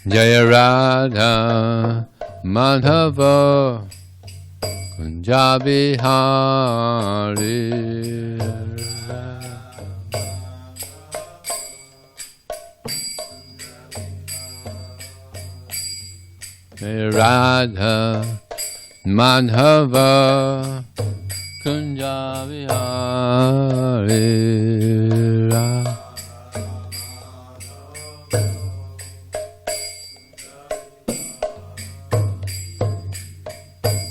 Jaya Radha Madhava Kunja Bihari Jaya Radha Madhava Kunja Bihari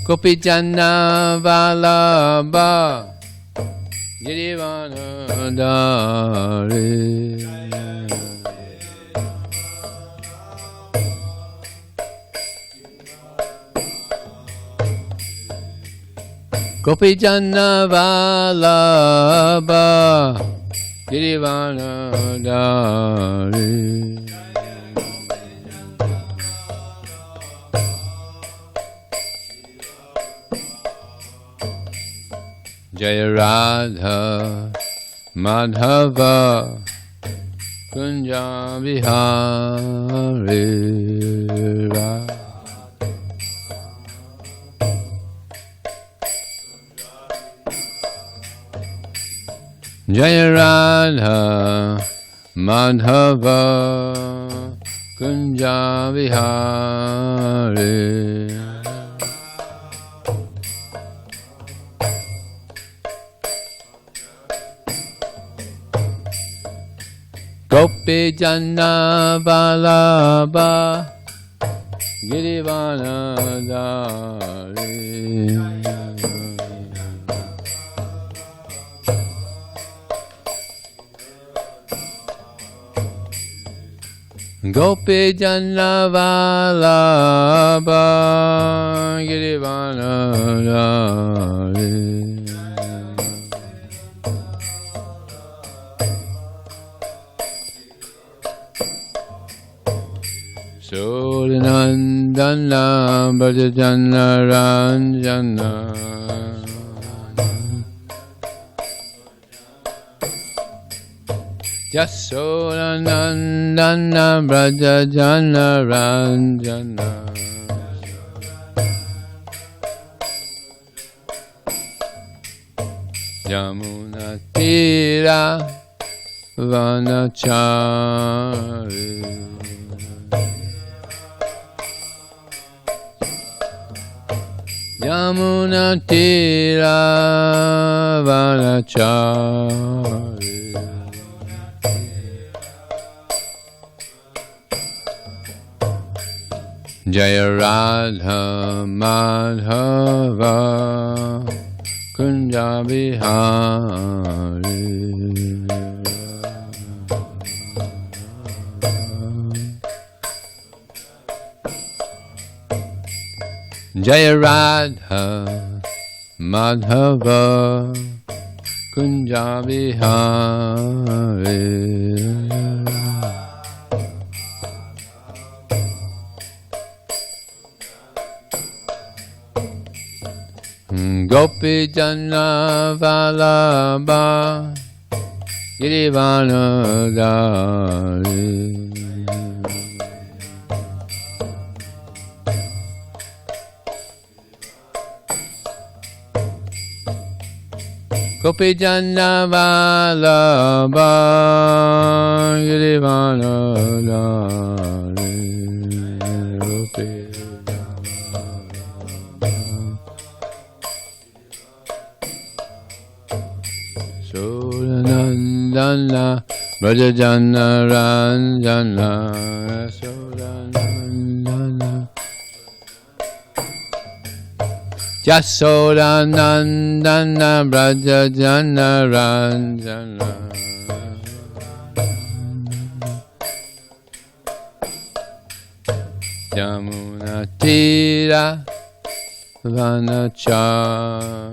Gopijana Vallabha Girivanadari Gopijana Vallabha Girivanadari Jaya Radha Madhava Kunja Bihari Jaya Radha Madhava Kunja Bihari Gopijana Vallabha Girivanadari Gopijana Vallabha Girivanadari Surinandana Bhajana Ranjana Jasodanandana Bhajana Ranjana Yamuna Tira Vanachari Yamuna Tira Vanachari Jaya Radha Madhava Kunja Bihari Jaya Radha Madhava Kunja Bihari Gopijana Vallabha Girivanadari Gopijana Vallabha Girivanadari Sudanandana Brajajana Ranjana Sudanandana Jasodanandana Brajajana Ranjana Yamuna Tira Vanachari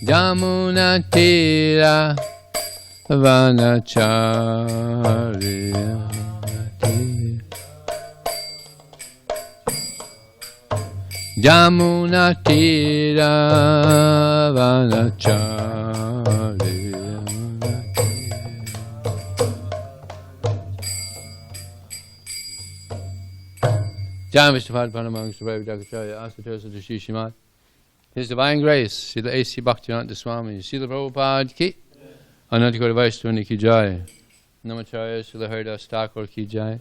Yamuna Tira Vanachari Jamuna Tira Vanachari. Jai Mr. Padmanamang Sri Dakacharya Asatosa Shishimad. His Divine Grace, Srila A.C. Bhaktivedanta Swami, Srila Prabhupada Ki, Anantakoti Vaishnava Ki Jai, Namacharya Srila Haridas Thakur Ki Jai,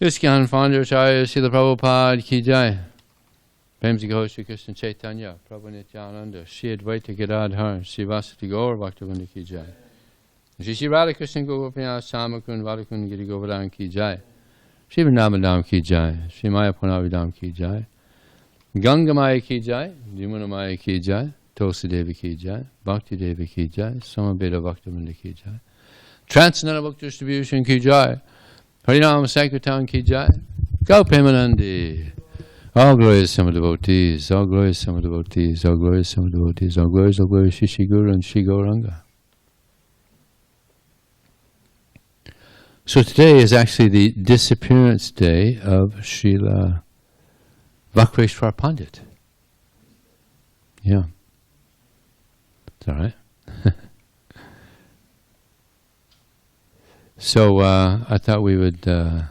ISKCON Founder Acharya Srila Prabhupada Ki Jai, Premji Ghosh Shri Krishna Chaitanya, Prabhu Nityananda, Shri Advaita Gadadhar, Shri Vasati Gaur Bhaktivinoda Ki Jai, Shri Radha Krishna Gopinath Samakun Vadakun Giri Govardhan Ki Jai, Shri Vrindavan Ki Jai, Shri Maya Punavidam Ki Jai, Ganga Maya Ki Jai, Yamuna Maya Ki Jai, Tulsi Devi Ki Jai, Bhakti Devi Ki Jai, Samabeda Bhaktivinoda Ki Jai, Transcendental Book Distribution Ki Jai, Harinam Sankirtan Ki Jai, Go Premanandi. All glorious Sama devotees, all glorious Sama devotees, all glorious Sama devotees, all glorious Shishi Guru and Shri Gauranga. So today is actually the disappearance day of Srila Vakreshwar Pandit. Yeah. It's all right. So I thought we would say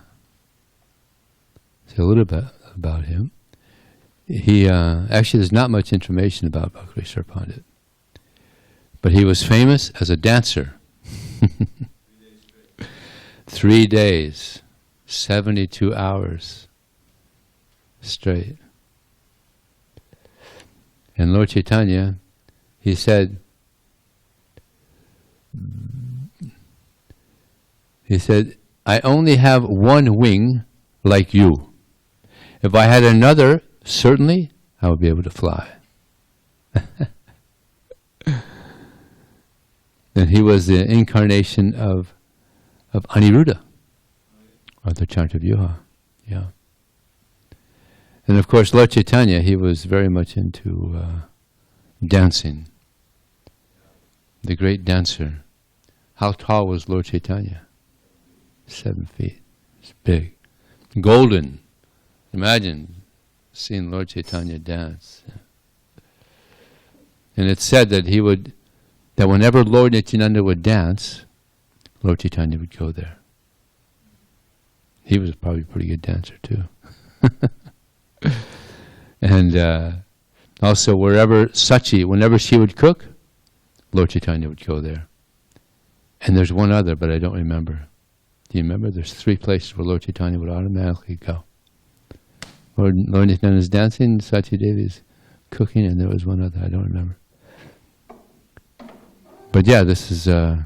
a little bit about him. He actually, there's not much information about Vakreshwar Pandit, but he was famous as a dancer. 3 days, 72 hours straight. And Lord Chaitanya, he said, I only have one wing like you. If I had another, certainly I would be able to fly. And he was the incarnation of Aniruddha, or the Chandravyuha. Yeah. And of course, Lord Chaitanya, he was very much into dancing. The great dancer. How tall was Lord Chaitanya? 7 feet. It's big. Golden. Imagine seeing Lord Chaitanya dance. And it's said that that whenever Lord Nityananda would dance, Lord Chaitanya would go there. He was probably a pretty good dancer too. And also whenever she would cook, Lord Chaitanya would go there. And there's one other, but I don't remember. Do you remember? There's 3 places where Lord Chaitanya would automatically go. Lord Nityananda is dancing, Sachi Devi is cooking, and there was one other, I don't remember. But yeah, this is, as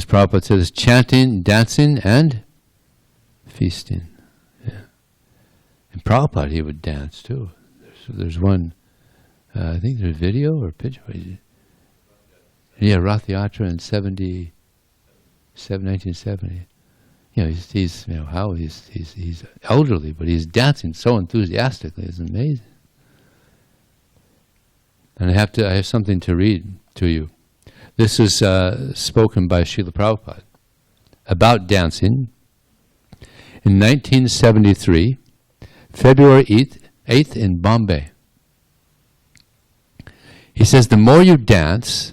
Prabhupada says, chanting, dancing, and feasting. Yeah. And Prabhupada, he would dance too. There's one, I think there's a video or a picture. Yeah, Rath Yatra in 1970. You know, he's elderly, but he's dancing so enthusiastically. It's amazing. And I have something to read to you. This is spoken by Srila Prabhupada about dancing in 1973, February 8th in Bombay. He says, the more you dance,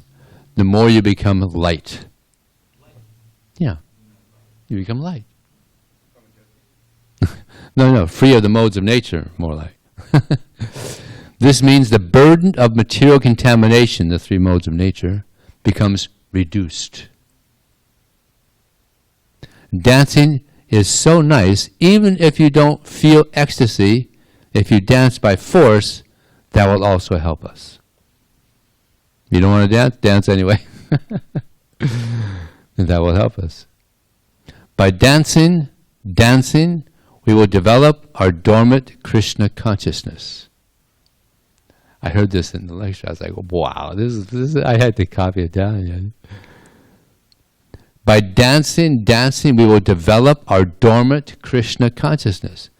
the more you become light. Yeah, you become light. No, free of the modes of nature, more like. This means the burden of material contamination, the 3 modes of nature, becomes reduced. Dancing is so nice, even if you don't feel ecstasy, if you dance by force, that will also help us. You don't want to dance? Dance anyway. And that will help us. By dancing, we will develop our dormant Krishna consciousness. I heard this in the lecture. I was like, wow, this is I had to copy it down. Yeah. By dancing, we will develop our dormant Krishna consciousness.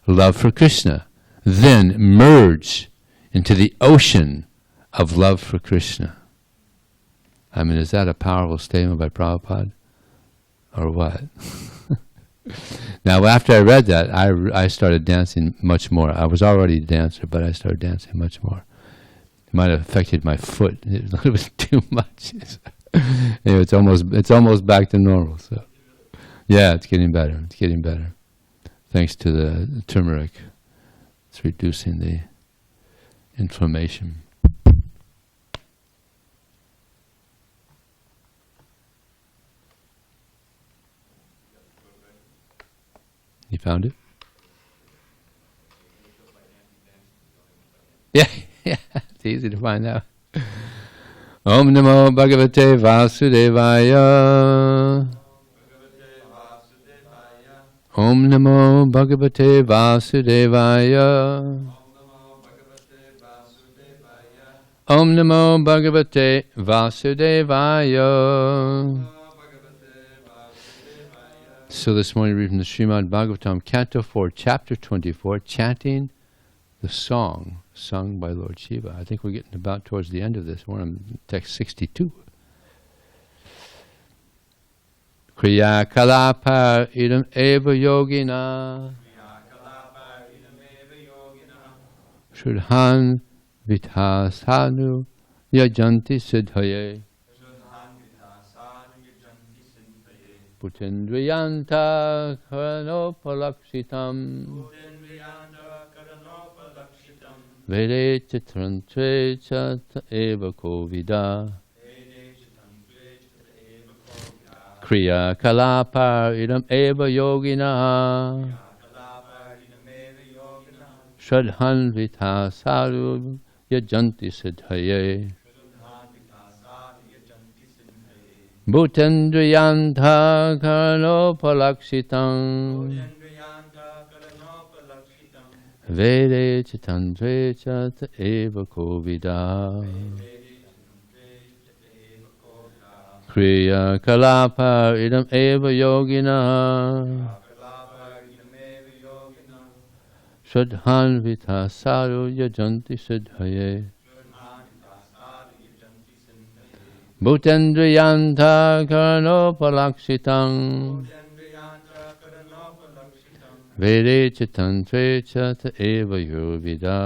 Love for Krishna. Then merge into the ocean of love for Krishna. I mean, is that a powerful statement by Prabhupada? Or what? Now, after I read that, I started dancing much more. I was already a dancer, but I started dancing much more. It might have affected my foot. It was a little bit too much. Anyway, it's almost back to normal. So, yeah, it's getting better. It's getting better, thanks to the turmeric. It's reducing the inflammation. You found it? Yeah, yeah, it's easy to find out. Om Namo Bhagavate Vasudevaya. Om Namo Bhagavate Vasudevaya. Om Namo Bhagavate Vasudevaya. So this morning we read from the Srimad Bhagavatam, Canto 4, Chapter 24, chanting the song sung by Lord Shiva. I think we're getting about towards the end of this. We're on text 62. Kriya kalapa idam eva yogina Shudhan vithasanu yajanti siddhaye Putendriyanta karanopalakshitam Vede chitrantre chat eva kovida Kriya kalapa idam eva yogina Shradhan vithasaru yajanti siddhaye Bhutendriyanta karnopalakshitam Vede chitantre chat eva kovida Kriya kalapa idam eva yogina Shradhan vithasaru yajanti siddhaye Bhutendriyanta karnopalakshitam Vede chitantre chat eva yurvida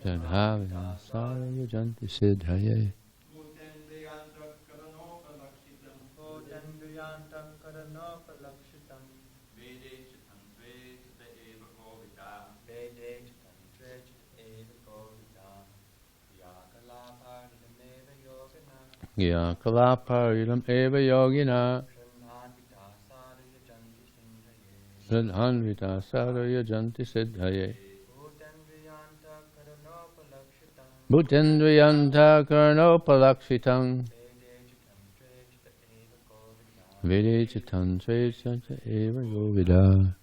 Shadhavya sarya janti siddhaye Ya kalapa idam eva yogina Shradhan vitasara yajanti siddhaye Bhutendriyanta karnopalakshitam Vede chitantre chat eva yogida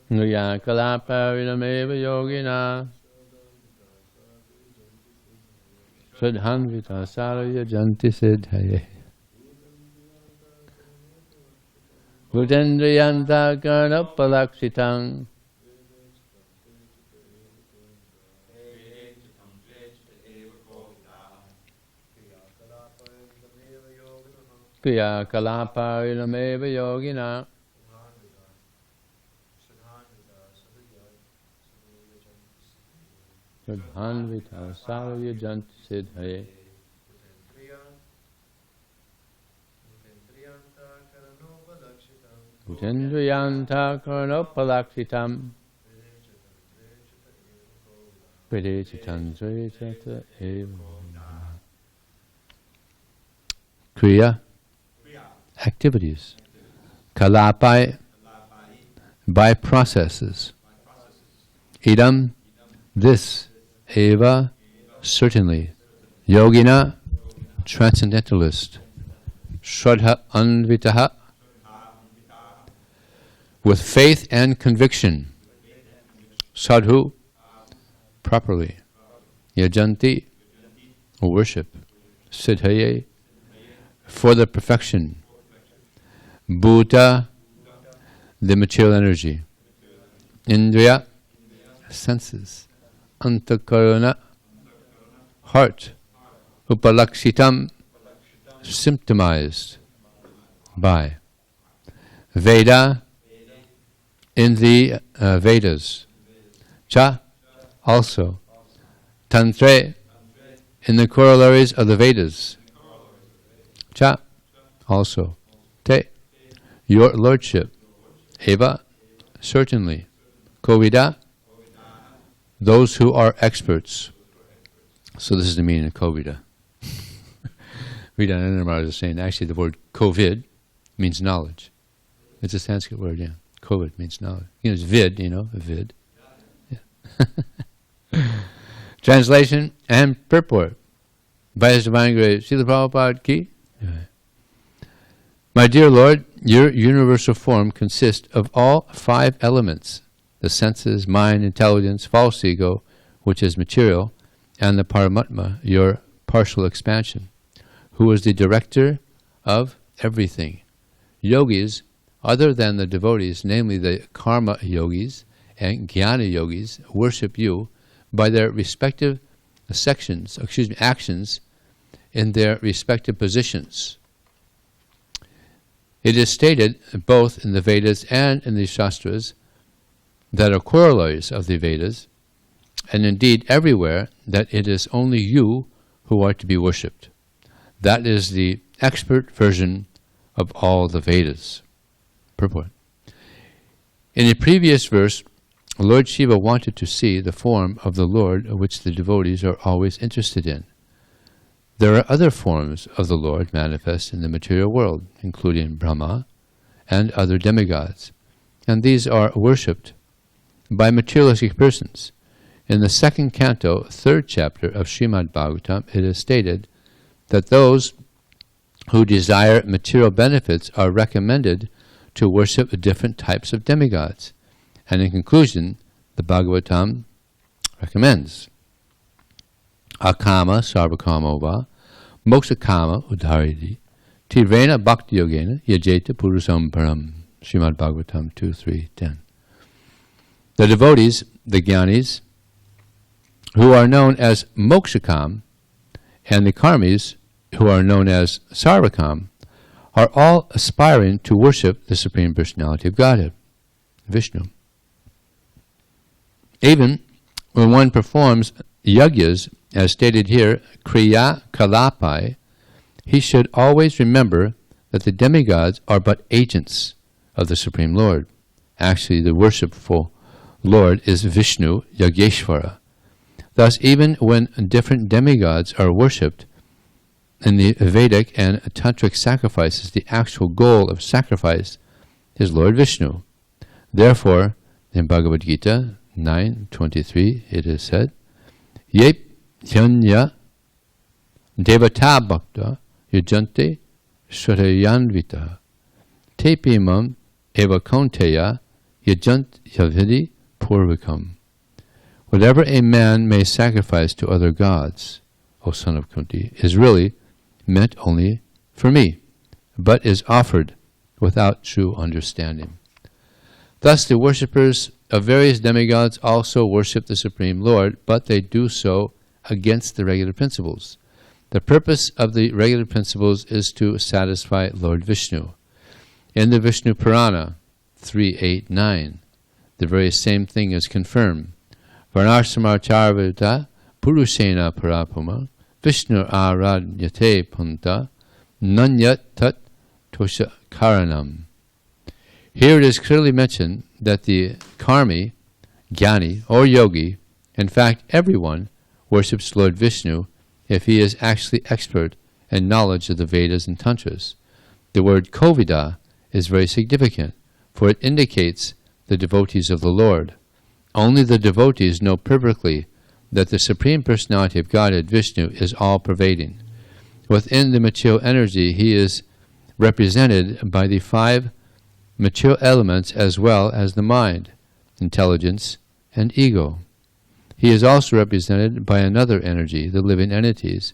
Ya kalapa idam eva yogina Shradhan vitasara yajanti siddhaye Bhutendriyanta karnopalakshitam Kriya kalapa idam eva yogina Shradhan vitasara yajanti siddhaye Bhutendriyanta karnopalakshitam Vede chitantre chat eva Kriya activities Kalapai by processes Idam this eva certainly Yogina transcendentalist Shraddha anvitaha with faith and conviction Sadhu properly Yajanti worship Siddhaye for the perfection Bhuta the material energy. Indriya, senses. Antakarana, heart. Upalakshitam, symptomized by. Veda, in the Vedas. Cha, also. Tantre, in the corollaries of the Vedas. Cha, also. Te, your lordship. Eva, certainly. Kovida, those who are experts. So this is the meaning of Kovida. Vedananda Maharaj is saying, actually the word Covid means knowledge. It's a Sanskrit word, yeah. Covid means knowledge. It's vid, vid. Yeah. Translation and purport by His Divine Grace, Srila Prabhupada ki. My dear Lord, your universal form consists of all 5 elements, the senses, mind, intelligence, false ego, which is material, and the Paramatma, your partial expansion, who is the director of everything. Yogis, other than the devotees, namely the karma yogis and jnana yogis, worship you by their respective actions in their respective positions. It is stated both in the Vedas and in the Shastras that are corollaries of the Vedas, and indeed everywhere, that it is only you who are to be worshipped. That is the expert version of all the Vedas. Purport. In a previous verse, Lord Shiva wanted to see the form of the Lord, which the devotees are always interested in. There are other forms of the Lord manifest in the material world, including Brahma and other demigods, and these are worshipped by materialistic persons. In the 2nd canto, 3rd chapter of Srimadbhagavatam, it is stated that those who desire material benefits are recommended to worship different types of demigods. And in conclusion, the Bhagavatam recommends akama sarvakama va moksakama udharidi tirena bhakti yogena yajeta purusam param. Srimad Bhagavatam 2.3.10. The devotees, the jnanis, who are known as mokshakam, and the karmis, who are known as sarvakam, are all aspiring to worship the Supreme Personality of Godhead, Vishnu. Even when one performs yagyas, as stated here, kriya kalapai, he should always remember that the demigods are but agents of the Supreme Lord. Actually, the worshipful Lord is Vishnu Yageshvara. Thus, even when different demigods are worshipped, in the Vedic and Tantric sacrifices, the actual goal of sacrifice is Lord Vishnu. Therefore, in Bhagavad Gita 9:23, it is said, Yep Yanya Devata Bhakta Yajante Shrayanvita Tepimam Eva Kaunteya Yajant Yavidi Purvikam. Whatever a man may sacrifice to other gods, O son of Kunti, is really meant only for me, but is offered without true understanding. Thus the worshippers of various demigods also worship the Supreme Lord, but they do so against the regular principles. The purpose of the regular principles is to satisfy Lord Vishnu. In the Vishnu Purana 3.8.9, the very same thing is confirmed. Varnashramarcharvita Purushena Parapuma Vishnu Aradhyate Punta Nanyat Tat Tosha Karanam. Here it is clearly mentioned that the karmi, jnani, or yogi, in fact everyone, worships Lord Vishnu if he is actually expert in knowledge of the Vedas and Tantras. The word Kovida is very significant, for it indicates the devotees of the Lord. Only the devotees know perfectly that the Supreme Personality of Godhead, Vishnu, is all-pervading. Within the material energy, he is represented by the 5 material elements as well as the mind, intelligence, and ego. He is also represented by another energy, the living entities.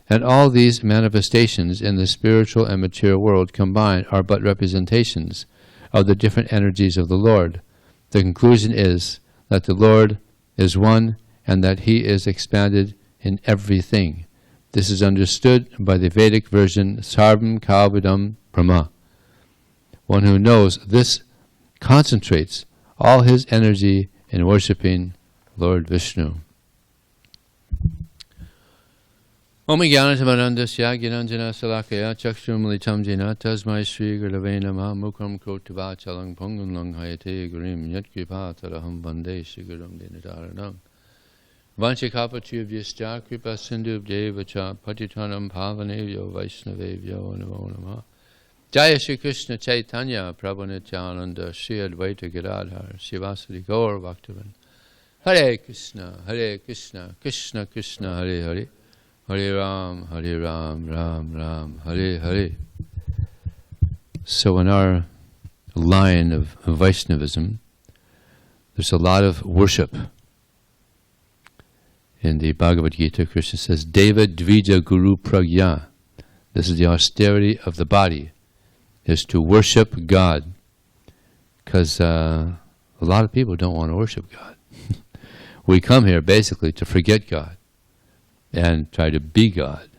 And all these manifestations in the spiritual and material world combined are but representations of the different energies of the Lord. The conclusion is that the Lord is one and that He is expanded in everything. This is understood by the Vedic version, Sarvam Kalvidam Brahma. One who knows this concentrates all his energy in worshipping Lord Vishnu. Om Jnanatamandasya Gyananjana Salakaya Chakshurumalitam Jena Tasmai Sri Gurave Namah Mukram Krotavachalang Pongun Langhayate Gurim Yatkripa Taraham Vande Siguram Dinadaranam Vanchikapachubhyascha Kripa Sindhubdevacha Patitanam Pavanevyo Vaishnavevyo Namo Namah Jaya Shri Krishna Chaitanya Prabhu Nityananda Shri Advaita Gadadhar Shivasadi Gaur Bhaktavan Hare Krishna Krishna Krishna Hare Hare Hare Ram, Ram Ram, Hare Hare. So in our line of Vaishnavism, there's a lot of worship. In the Bhagavad Gita, Krishna says, Deva Dvija Guru Pragya. This is the austerity of the body, is to worship God. Because a lot of people don't want to worship God. We come here basically to forget God and try to be God,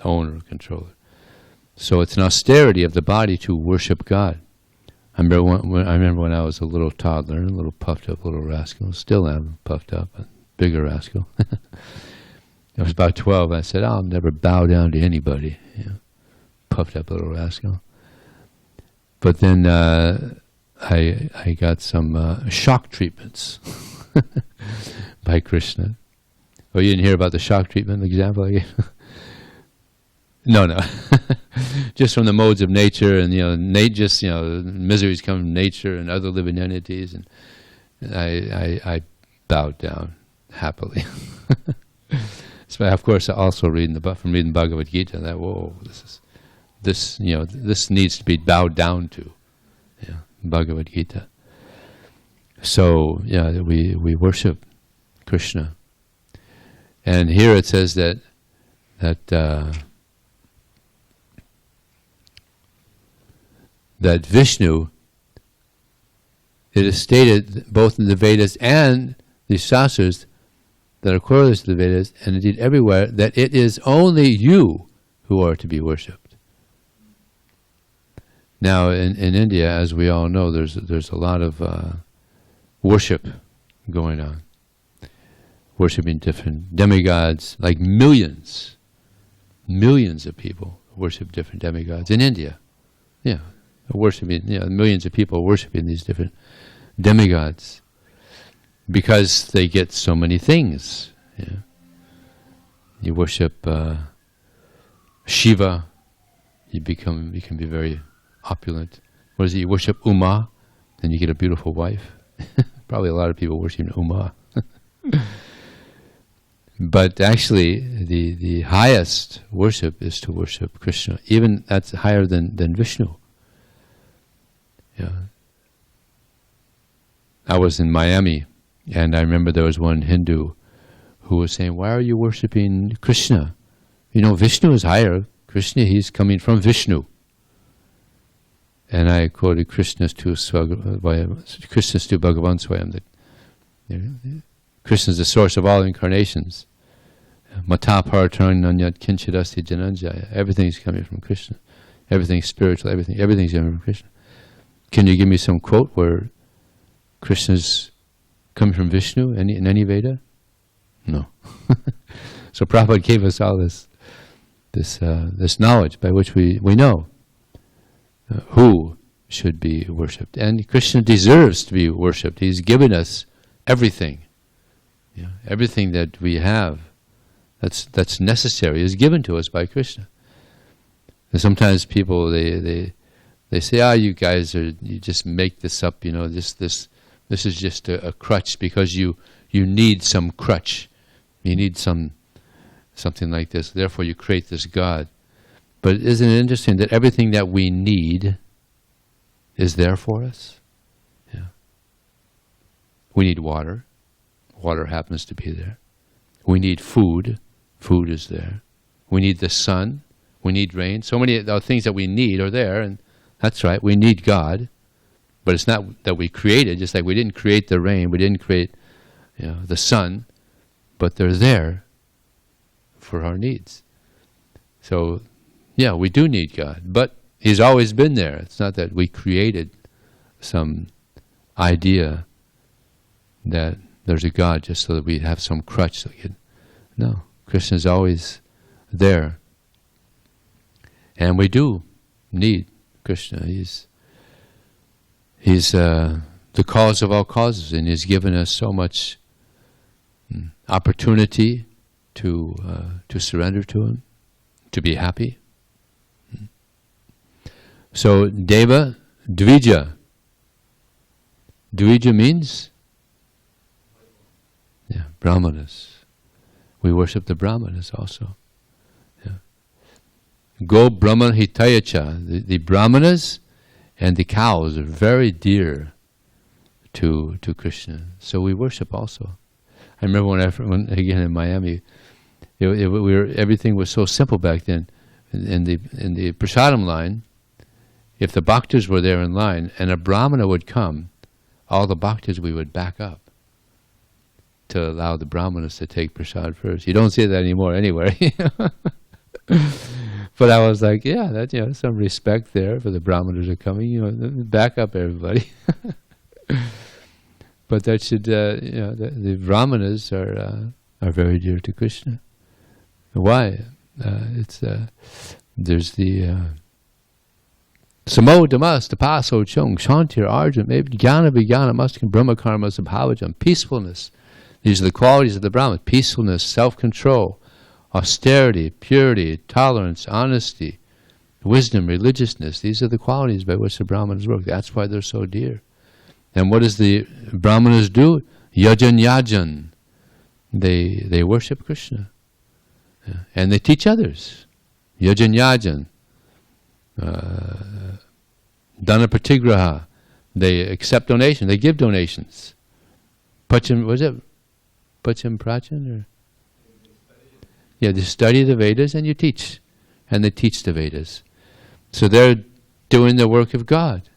owner, controller. So it's an austerity of the body to worship God. I remember when I was a little toddler, a little puffed up little rascal, still am puffed up, a bigger rascal. I was about 12, I said, I'll never bow down to anybody. Puffed up little rascal. But then I got some shock treatments by Krishna. Oh, you didn't hear about the shock treatment example I gave? No. Just from the modes of nature, and miseries come from nature and other living entities, and I bowed down happily. So of course, I also from reading Bhagavad Gita, that this needs to be bowed down to, Bhagavad Gita. So we worship Krishna. And here it says that Vishnu, it is stated both in the Vedas and the Shastras that are correlated to the Vedas, and indeed everywhere, that it is only you who are to be worshipped. Now in India, as we all know, there's a lot of worship going on. Worshipping different demigods, like millions of people worship different demigods in India. Worshipping, millions of people worshiping these different demigods because they get so many things. You worship Shiva, you can be very opulent. What is it? You worship Uma, then you get a beautiful wife. Probably a lot of people worshiping Uma. But actually, the highest worship is to worship Krishna. Even that's higher than Vishnu. I was in Miami, and I remember there was one Hindu who was saying, "Why are you worshiping Krishna? Vishnu is higher. Krishna, he's coming from Vishnu." And I quoted Krishna's tu Bhagavan Swayam, that Krishna is the source of all incarnations. Mata paratarang nanyat kinchidasti jananjaya. Everything's coming from Krishna. Everything's spiritual, everything's coming from Krishna. Can you give me some quote where Krishna's coming from Vishnu in any Veda? No. So Prabhupada gave us all this knowledge by which we know who should be worshipped. And Krishna deserves to be worshipped. He's given us everything. Everything that we have that's necessary is given to us by Krishna. And sometimes people they say, you guys you just make this up, this is just a crutch because you need some crutch. You need something like this. Therefore you create this God. But isn't it interesting that everything that we need is there for us? We need water. Water happens to be there. We need food. Food is there. We need the sun. We need rain. So many of the things that we need are there, and that's right, we need God. But it's not that we created, just like we didn't create the rain, we didn't create the sun, but they're there for our needs. So, yeah, we do need God, but He's always been there. It's not that we created some idea that there's a God just so that we have some crutch. No, Krishna's always there. And we do need Krishna. He's the cause of all causes, and He's given us so much opportunity to surrender to Him, to be happy. So Deva Dvija. Dvija means Brahmanas. We worship the Brahmanas also. Go Brahman Hitayacha. The Brahmanas and the cows are very dear to Krishna. So we worship also. I remember when again in Miami, everything was so simple back then. In the prasadam line, if the bhaktas were there in line and a brahmana would come, all the bhaktas we would back up to allow the brahmanas to take prasad first. You don't see that anymore anywhere. But I was like, yeah, that some respect there for the brahmanas are coming. Back up everybody. But that should, the brahmanas are very dear to Krishna. Why? There's the Samo Damas Tapaso Chung Shantir Arjun maybe Jnana Vijnana Maskan Brahma Karma Sabhavajam. Peacefulness. These are the qualities of the Brahman. Peacefulness, self-control, austerity, purity, tolerance, honesty, wisdom, religiousness. These are the qualities by which the Brahmanas work. That's why they're so dear. And what does the Brahmanas do? Yajan. They worship Krishna. And they teach others. Yajan. Dana Pratigraha. They accept donations. They give donations. Pacham Prachan? Yeah, they study the Vedas and you teach. And they teach the Vedas. So they're doing the work of God.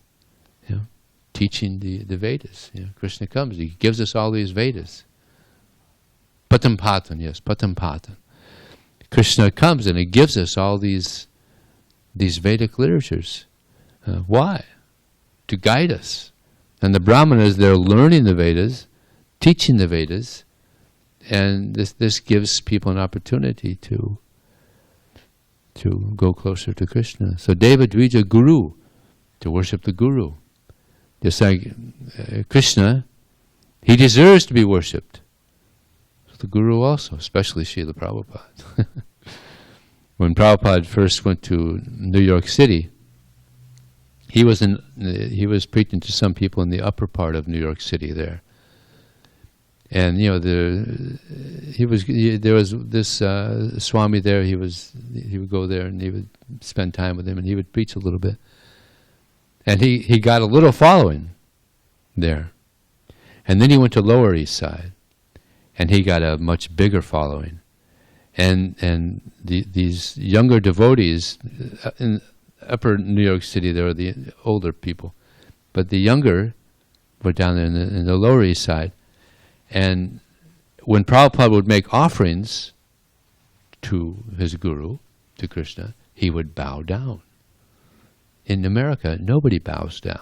Teaching the Vedas. Krishna comes, He gives us all these Vedas. Patampatan, yes, Patampatan. Krishna comes and He gives us all these Vedic literatures. Why? To guide us. And the Brahmanas, they're learning the Vedas, teaching the Vedas, and this gives people an opportunity to go closer to Krishna. So Deva Dvija Guru, to worship the Guru. Just like Krishna, He deserves to be worshipped. So the Guru also, especially Srila Prabhupada. When Prabhupada first went to New York City, he was preaching to some people in the upper part of New York City there. And there was this Swami there. He would go there and he would spend time with him and he would preach a little bit. And he got a little following there. And then he went to Lower East Side and he got a much bigger following. And these younger devotees in upper New York City, there were the older people, but the younger were down there in the Lower East Side. And when Prabhupada would make offerings to his guru, to Krishna, he would bow down. In America, nobody bows down.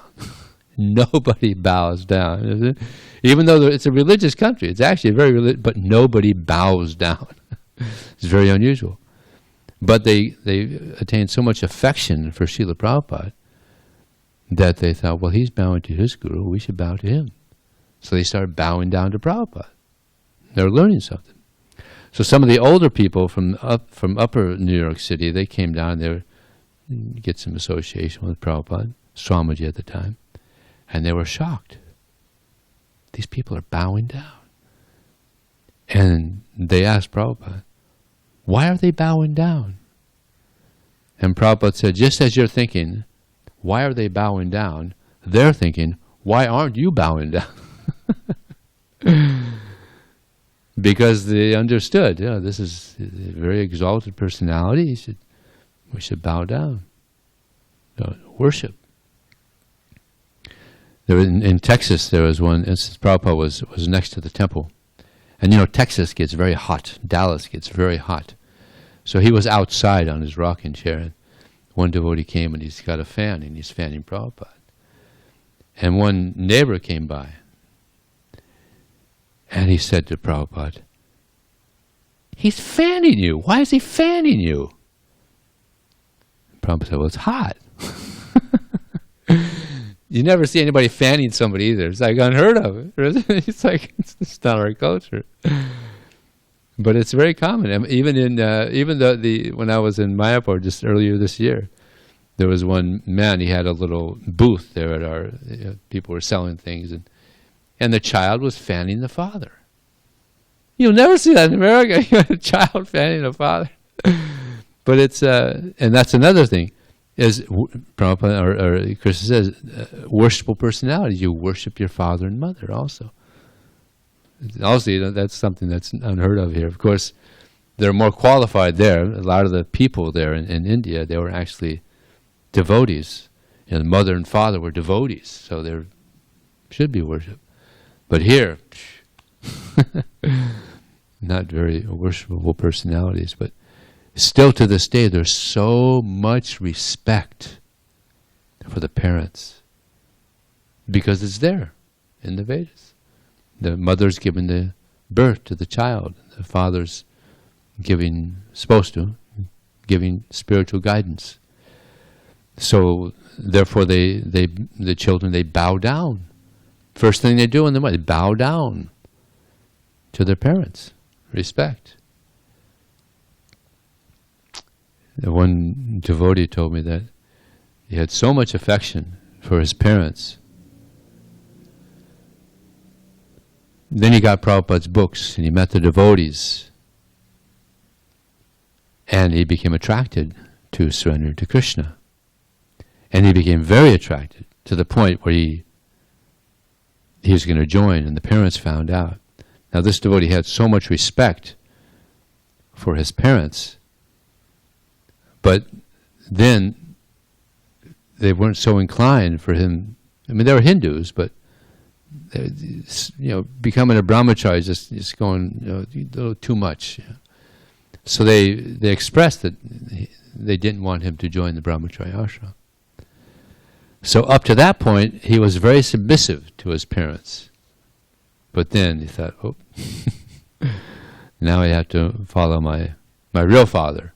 Nobody bows down. Even though it's a religious country, it's actually very religious, but nobody bows down. It's very unusual. But they attained so much affection for Srila Prabhupada that they thought, well, he's bowing to his guru, we should bow to him. So they started bowing down to Prabhupada. They were learning something. So some of the older people from upper New York City, they came down there to get some association with Prabhupada, Swamiji at the time, and they were shocked. These people are bowing down. And they asked Prabhupada, why are they bowing down? And Prabhupada said, just as you're thinking, why are they bowing down? They're thinking, why aren't you bowing down? Because they understood, this is a very exalted personality. We should bow down. Worship. There in Texas, there was one instance. Prabhupada was next to the temple. And Texas gets very hot. Dallas gets very hot. So he was outside on his rocking chair. And one devotee came and he's got a fan and he's fanning Prabhupada. And one neighbor came by. And he said to Prabhupada, "He's fanning you. Why is he fanning you?" Prabhupada said, "Well, it's hot." You never see anybody fanning somebody either. It's like unheard of. It's like it's not our culture. But it's very common. I mean, even when I was in Mayapur just earlier this year, there was one man. He had a little booth there at our. People were selling things, and the child was fanning the father. You'll never see that in America. You got a child fanning a father. But it's and that's another thing. As Prabhupada or Krishna says, worshipful personalities. You worship your father and mother also. Also, that's something that's unheard of here. Of course, they're more qualified there. A lot of the people there in India, they were actually devotees. The mother and father were devotees, so they should be worshipped. But here, not very worshipable personalities, but still to this day, there's so much respect for the parents because it's there in the Vedas. The mother's giving the birth to the child. The father's giving spiritual guidance. So therefore, the children, they bow down. First thing they do in the morning, they bow down to their parents. Respect. One devotee told me that he had so much affection for his parents. Then he got Prabhupada's books and he met the devotees. And he became attracted to surrender to Krishna. And he became very attracted to the point where he was going to join, and the parents found out. Now this devotee had so much respect for his parents, but then they weren't so inclined for him. I mean, they were Hindus, but becoming a brahmachari is just going a little too much. So they expressed that they didn't want him to join the brahmachari ashram. So up to that point, he was very submissive to his parents. But then he thought, oh, now I have to follow my real father,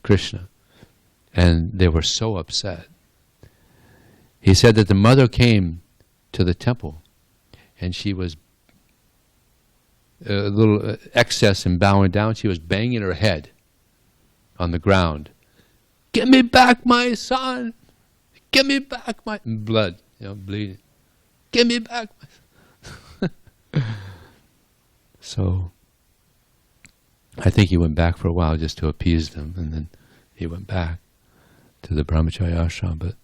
Krishna. And they were so upset. He said that the mother came to the temple and she was a little excess in bowing down. She was banging her head on the ground. "Give me back my son! Give me back my..." Blood, bleeding. "Give me back my..." So, I think he went back for a while just to appease them, and then he went back to the brahmachari ashram, but...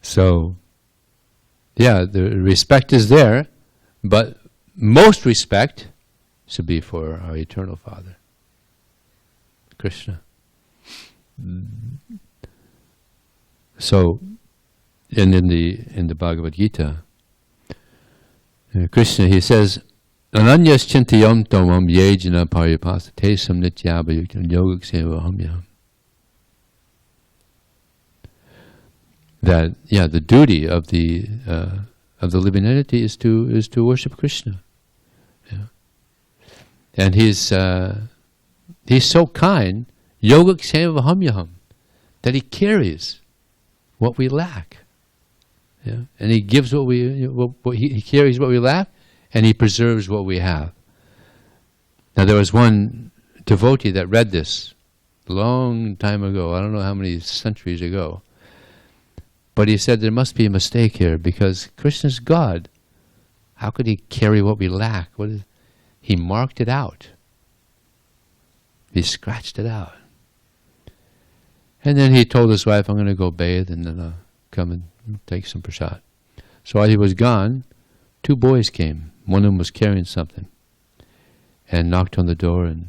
So, yeah, the respect is there, but most respect should be for our eternal Father, Krishna. So, and in the Bhagavad Gita, Krishna, he says, "Ananyas chintayam tamam yejana paripasate samnityabhayuktam yogaksevaham." That the duty of the living entity is to worship Krishna. Yeah. And he's so kind, yogaksevaham, that he carries what we lack. Yeah? And he gives what he carries what we lack, and he preserves what we have. Now there was one devotee that read this a long time ago. I don't know how many centuries ago. But he said there must be a mistake here, because Krishna's God. How could he carry what we lack? He marked it out. He scratched it out. And then he told his wife, "I'm going to go bathe and then I'll come and take some prasad." So while he was gone, 2 boys came. One of them was carrying something and knocked on the door and,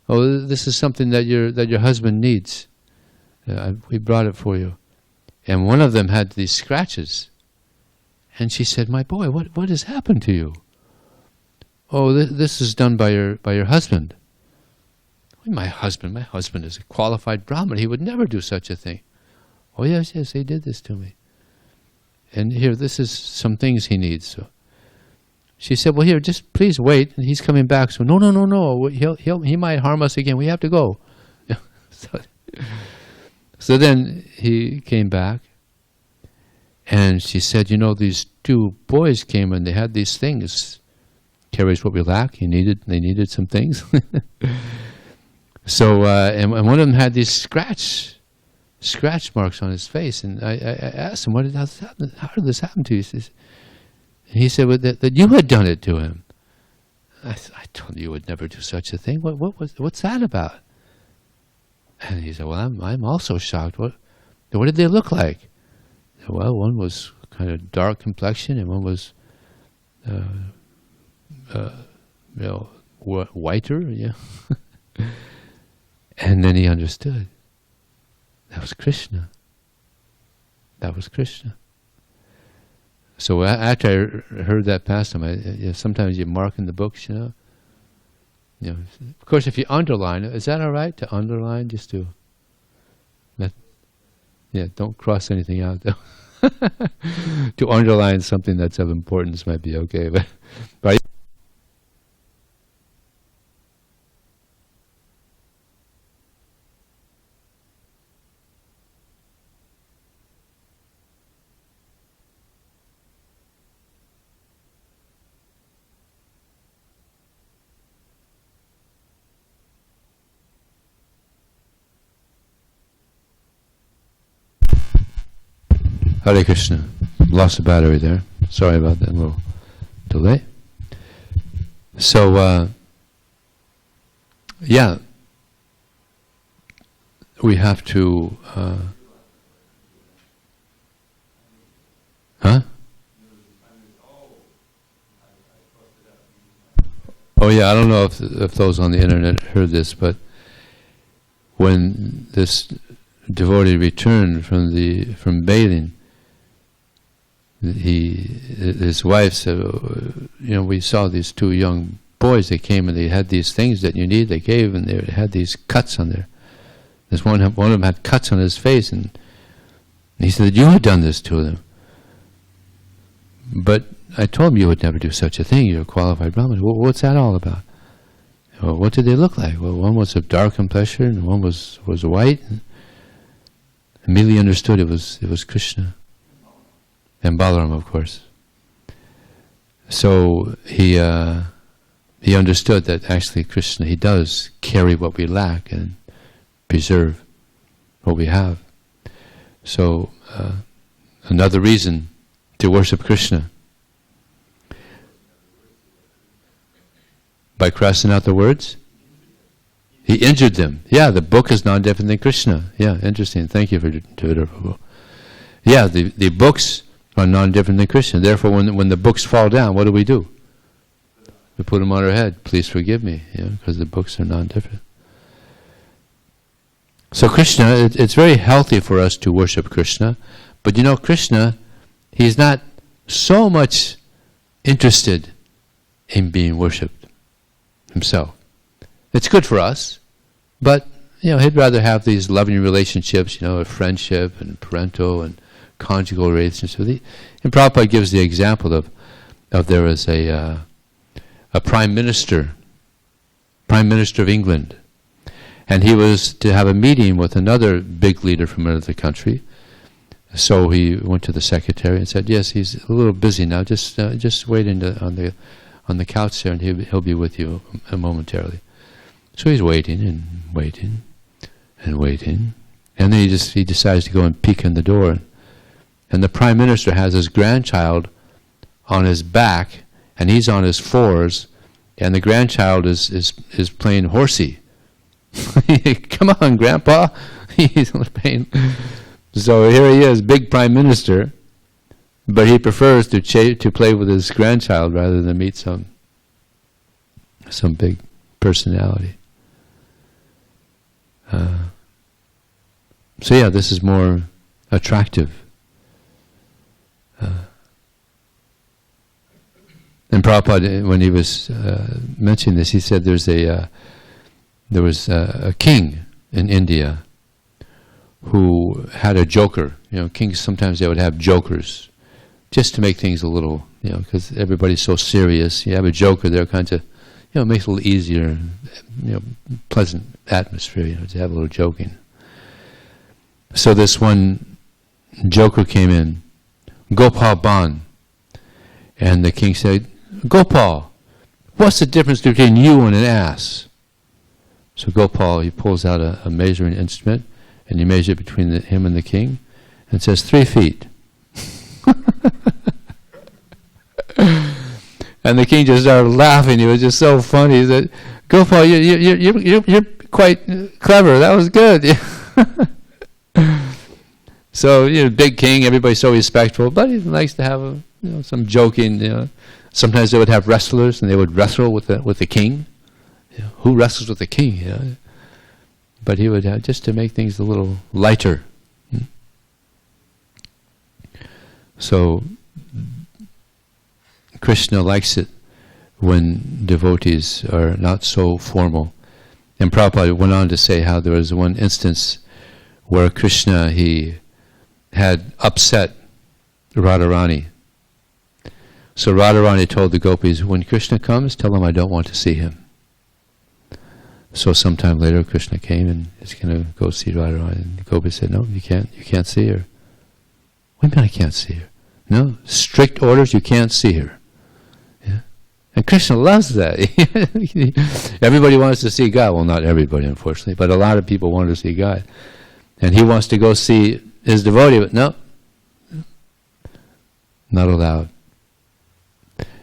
"Oh, this is something that your husband needs." We brought it for you. And one of them had these scratches. And she said, "My boy, what has happened to you?" "Oh, this is done by your husband." My husband is a qualified Brahmin. He would never do such a thing." "Oh, yes, he did this to me. And here, this is some things he needs." So she said, "Well, here, just please wait. And he's coming back." So, no. He might harm us again. We have to go. So then he came back. And she said, "These two boys came and they had these things. Carries what we lack. They needed some things." So, and one of them had these scratch marks on his face. And I asked him, how did this happen to you? And he said, "Well, that you had done it to him." I told you would never do such a thing. What's that about? And he said, "Well, I'm also shocked. What did they look like?" "Well, one was kind of dark complexion, and one was, whiter." Yeah. And then he understood. That was Krishna. So after I heard that pastime, sometimes you mark in the books, Of course, if you underline, is that all right to underline just to? Don't cross anything out though. To underline something that's of importance might be okay, but right. Hare Krishna. Lost the battery there. Sorry about that little delay. So, we have to... Oh yeah, I don't know if those on the internet heard this, but when this devotee returned from bathing, his wife said, "We saw these two young boys. They came and they had these things that you need. They gave, and they had these cuts on there. This one of them had cuts on his face, and he said, 'You had done this to them.' But I told him you would never do such a thing. You're a qualified Brahmin. What's that all about? Well, what did they look like? Well, one was of dark complexion, and one was white." And immediately understood it was Krishna. And Balaram, of course. So he understood that actually Krishna, he does carry what we lack and preserve what we have. So another reason to worship Krishna. By crossing out the words? He injured them. Yeah, the book is non-different than Krishna. Yeah, interesting. Thank you for Twitter. Yeah, the books are non-different than Krishna. Therefore, when the books fall down, what do? We put them on our head. Please forgive me, because the books are non-different. So Krishna, it's very healthy for us to worship Krishna, but Krishna, he's not so much interested in being worshipped himself. It's good for us, but he'd rather have these loving relationships, of friendship and parental and conjugal relationships. And Prabhupada gives the example of there was a prime minister of England, and he was to have a meeting with another big leader from another country. So he went to the secretary and said, "Yes, he's a little busy now. Just wait on the couch there, and he'll be with you momentarily." So he's waiting and waiting and waiting, and then he decides to go and peek in the door. And the Prime Minister has his grandchild on his back, and he's on his fours, and the grandchild is playing horsey. Come on, Grandpa! He's playing. So here he is, big Prime Minister, but he prefers to play with his grandchild rather than meet some big personality. So yeah, this is more attractive. And Prabhupada, when he was mentioning this, he said there was a king in India who had a joker. Kings, sometimes they would have jokers, just to make things a little, because everybody's so serious. You have a joker there, kind of, makes it a little easier, pleasant atmosphere, to have a little joking. So this one joker came in, Gopal Ban, and the king said, Gopal, what's the difference between you and an ass? So Gopal, he pulls out a measuring instrument, and he measures between him and the king, and says 3 feet. And the king just started laughing. It was just so funny. He said, Gopal, you're quite clever. That was good. So, big king, everybody's so respectful, but he likes to have some joking. Sometimes they would have wrestlers, and they would wrestle with the king. Who wrestles with the king? But he would have, just to make things a little lighter. So Krishna likes it when devotees are not so formal. And Prabhupada went on to say how there was one instance where Krishna, he had upset Radharani. So Radharani told the gopis, when Krishna comes, tell him I don't want to see him. So sometime later Krishna came and is going to go see Radharani. And the gopis said, no, you can't see her. What do you mean I can't see her? No, strict orders, you can't see her. Yeah. And Krishna loves that. Everybody wants to see God. Well, not everybody, unfortunately, but a lot of people want to see God. And he wants to go see his devotee, but no, not allowed.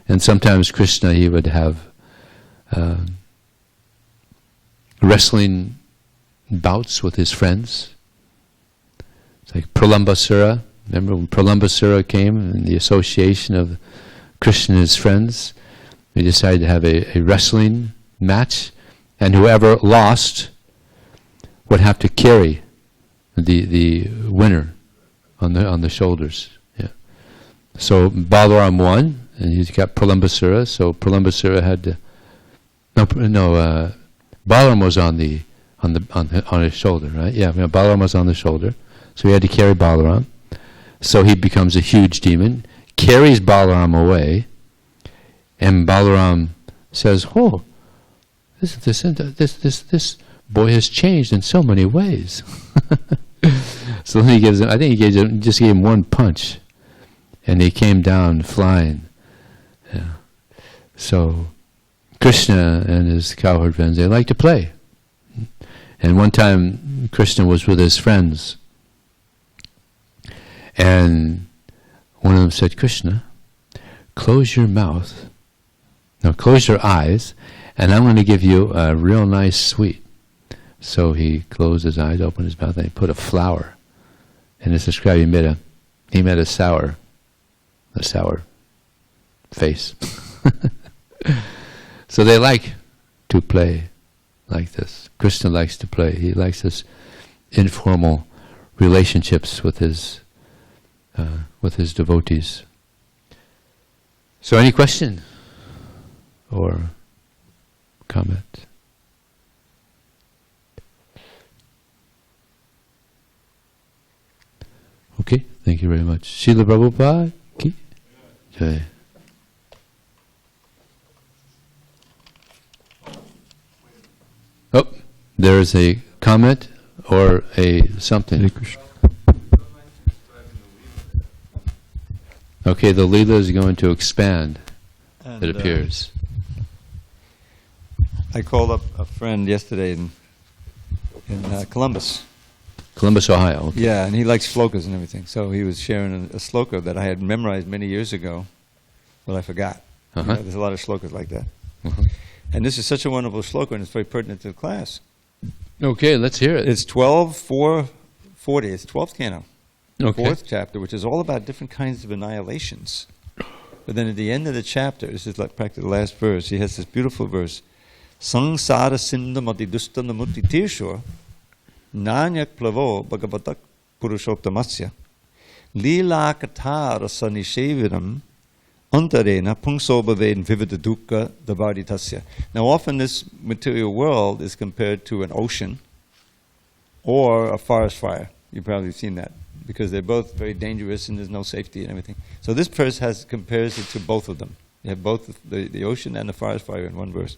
And sometimes Krishna, he would have wrestling bouts with his friends. It's like Pralambasura. Remember when Pralambasura came and the association of Krishna and his friends? They decided to have a wrestling match, and whoever lost would have to carry the winner on the shoulders. Yeah. So Balaram won, and he's got Pralambasura. So Pralambasura had to. Balaram was on his shoulder, right? Yeah, Balaram was on the shoulder, so he had to carry Balaram. So he becomes a huge demon, carries Balaram away, and Balaram says, "Oh, this boy has changed in so many ways." So then he gives him. I think he just gave him one punch, and he came down flying. Yeah. So Krishna and his cowherd friends, they like to play. And one time Krishna was with his friends, and one of them said, Krishna, close your mouth, now close your eyes, and I'm going to give you a real nice sweet. So he closed his eyes, opened his mouth, and he put a flower. And it's described, he made a sour face. So they like to play like this. Krishna likes to play. He likes this informal relationships with his devotees. So any question or comment? Okay, thank you very much. Srila Prabhupada ki jai. Oh, there is a comment or a something. Okay, the Leela is going to expand, and it appears. I called up a friend yesterday in Columbus. Columbus, Ohio. Okay. Yeah, and he likes shlokas and everything. So he was sharing a shloka that I had memorized many years ago, but I forgot. Uh-huh. There's a lot of shlokas like that. Uh-huh. And this is such a wonderful shloka, and it's very pertinent to the class. Okay, let's hear it. It's 12:4:40. It's 12th canto, Okay. 4th chapter, which is all about different kinds of annihilations. But then at the end of the chapter, this is like practically the last verse, he has this beautiful verse. Sangsara sindhamati dustanamurti tirshur nanyak plavo bhagavatak purushottamasya lila katha rasa nishevinam antarena pungso bhaven vivida dukkha davaditasya. Now often this material world is compared to an ocean or a forest fire. You've probably seen that, because they're both very dangerous and there's no safety and everything. So this verse compares it to both of them. You have both the ocean and the forest fire in one verse.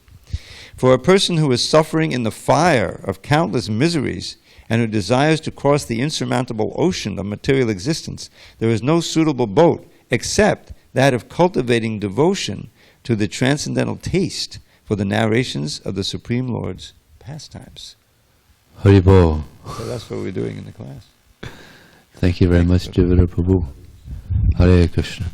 For a person who is suffering in the fire of countless miseries and who desires to cross the insurmountable ocean of material existence, there is no suitable boat except that of cultivating devotion to the transcendental taste for the narrations of the Supreme Lord's pastimes. Haribo. So that's what we're doing in the class. Thank you very much, Jivara Prabhu. Hare Krishna.